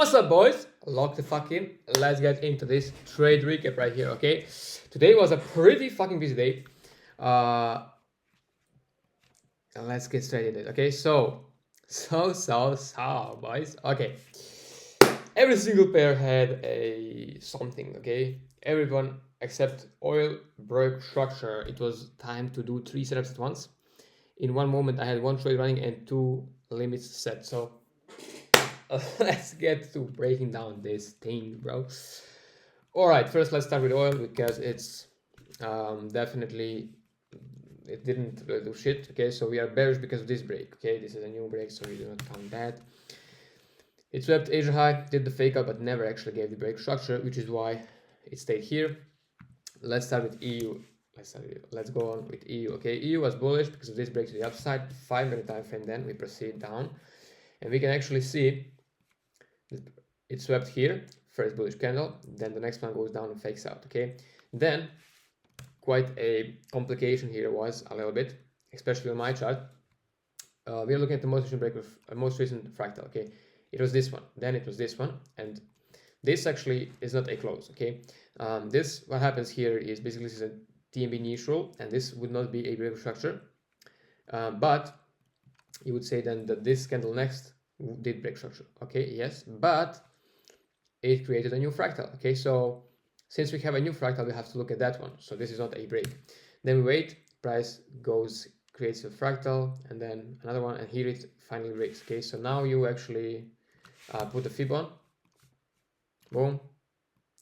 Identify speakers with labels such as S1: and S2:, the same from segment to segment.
S1: What's up, boys? Lock the fuck in. Let's get into this trade recap right here, okay? Today was a pretty fucking busy day. Let's get straight into it, okay? So, boys. Okay. Every single pair had a something, okay? Everyone except oil broke structure. It was time to do 3 setups at once. In one moment, I had 1 trade running and 2 limits set. So, let's get to breaking down this thing, bro. All right, first let's start with oil because it's definitely it didn't really do shit. Okay, so we are bearish because of this break. Okay, this is a new break, so we do not count that. It swept Asia high, did the fake out, but never actually gave the break structure, which is why it stayed here. Let's start with EU. Let's go on with EU. Okay, EU was bullish because of this break to the upside. 5-minute time frame. Then we proceed down, and we can actually see it swept here, first bullish candle, then the next one goes down and fakes out. Okay, then quite a complication here was a little bit, especially on my chart. We are looking at the most recent break of most recent fractal. Okay, it was this one, then it was this one, and this actually is not a close. Okay, this what happens here is basically this is a TMB neutral, and this would not be a break structure, but you would say then that this candle next did break structure. Okay, yes, but it created a new fractal. Okay, so since we have a new fractal, we have to look at that one. So this is not a break. Then we wait, price goes, creates a fractal, and then another one, and here it finally breaks. Okay, so now you actually put the fib on, boom,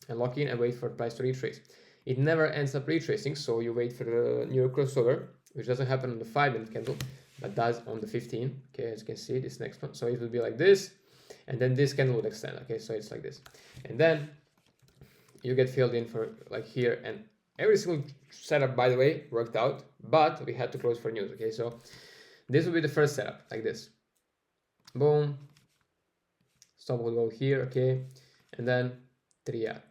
S1: and lock in and wait for price to retrace. It never ends up retracing, so you wait for the new crossover, which doesn't happen on the 5-minute candle, but does on the 15. Okay, as you can see, this next one. So it will be like this, and then this candle would extend. Okay, so it's like this, and then you get filled in for like here, and every single setup, by the way, worked out, but we had to close for news. Okay, so this will be the first setup, like this, boom, stop will go here. Okay, and then 3R.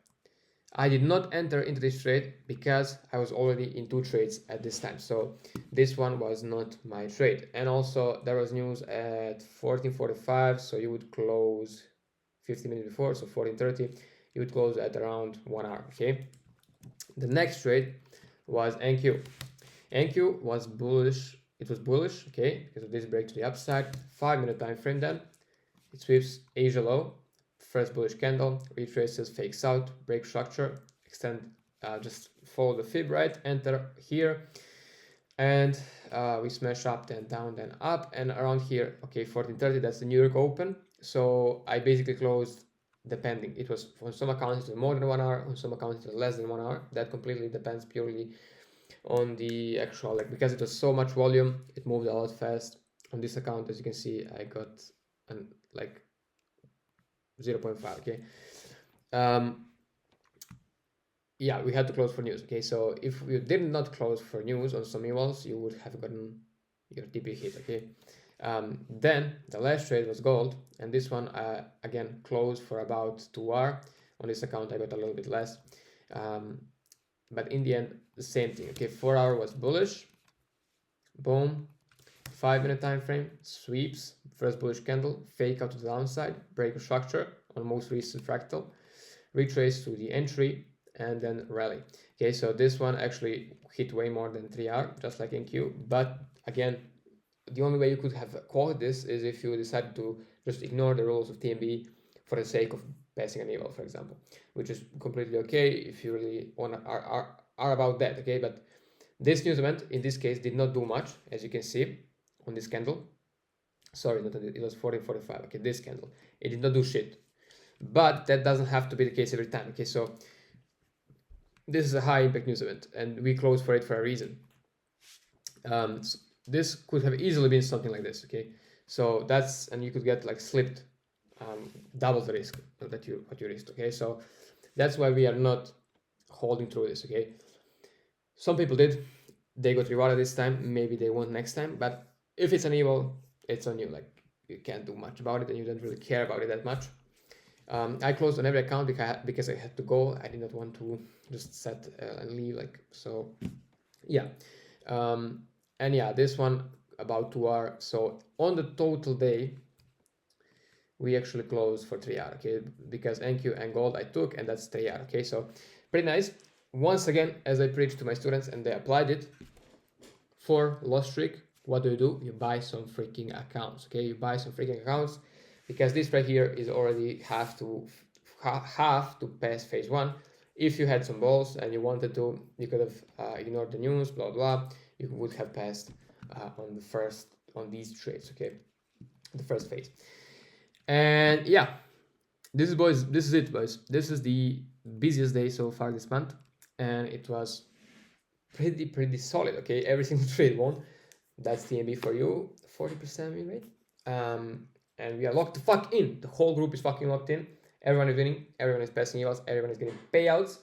S1: I did not enter into this trade because I was already in 2 trades at this time, so this one was not my trade. And also there was news at 14:45, so you would close 15 minutes before, so 14:30 you would close at around 1 hour. Okay, the next trade was NQ. NQ was bullish. It was bullish, okay, because of this break to the upside. 5-minute time frame. Then it sweeps Asia low, first bullish candle, retraces, fakes out, break structure, extend, just follow the fib, right, enter here, and we smash up, then down, then up, and around here. Okay, 14:30, that's the New York open. So I basically closed, depending, it was on some accounts it was more than 1 hour, on some accounts it was less than 1 hour. That completely depends purely on the actual, like, because it was so much volume, it moved a lot fast. On this account, as you can see, I got an like 0.5. Okay, yeah, we had to close for news. Okay, so if you did not close for news on some evals, you would have gotten your TP hit. Okay, then the last trade was gold, and this one again closed for about 2R. On this account I got a little bit less, but in the end the same thing. Okay, 4 hour was bullish, boom, 5-minute time frame, sweeps, first bullish candle, fake out to the downside, break a structure on most recent fractal, retrace to the entry, and then rally. Okay, so this one actually hit way more than 3R, just like NQ, but again, the only way you could have called this is if you decided to just ignore the rules of TMB for the sake of passing an eval, for example, which is completely okay if you really are about that. Okay, but this news event in this case did not do much, as you can see on this candle. Sorry, it was 14:45. Okay, this candle, it did not do shit, but that doesn't have to be the case every time. Okay, so this is a high impact news event, and we closed for it for a reason. So this could have easily been something like this. Okay, so that's, and you could get like slipped, double the risk that what you risked. Okay, so that's why we are not holding through this. Okay, some people did, they got rewarded this time, maybe they won't next time, but if it's an evil, it's on you. Like, you can't do much about it, and you don't really care about it that much. I closed on every account because I had to go. I did not want to just set and leave, like, so yeah. And yeah, this one about 2R. So on the total day, we actually closed for 3R, okay? Because NQ and gold I took, and that's 3R, okay? So pretty nice. Once again, as I preached to my students and they applied it, for loss streak, what do? You buy some freaking accounts, okay? You buy some freaking accounts because this right here is already have to pass phase one. If you had some balls and you wanted to, you could have ignored the news, blah blah. You would have passed on these trades, okay? The first phase. And yeah, this is it, boys. This is the busiest day so far this month, and it was pretty solid, okay? Every single trade won. That's TMB for you, 40% win rate. And we are locked the fuck in. The whole group is fucking locked in. Everyone is winning. Everyone is passing evals. Everyone is getting payouts.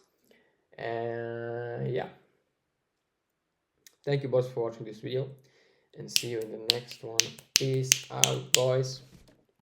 S1: And yeah. Thank you, boys, for watching this video. And see you in the next one. Peace out, boys.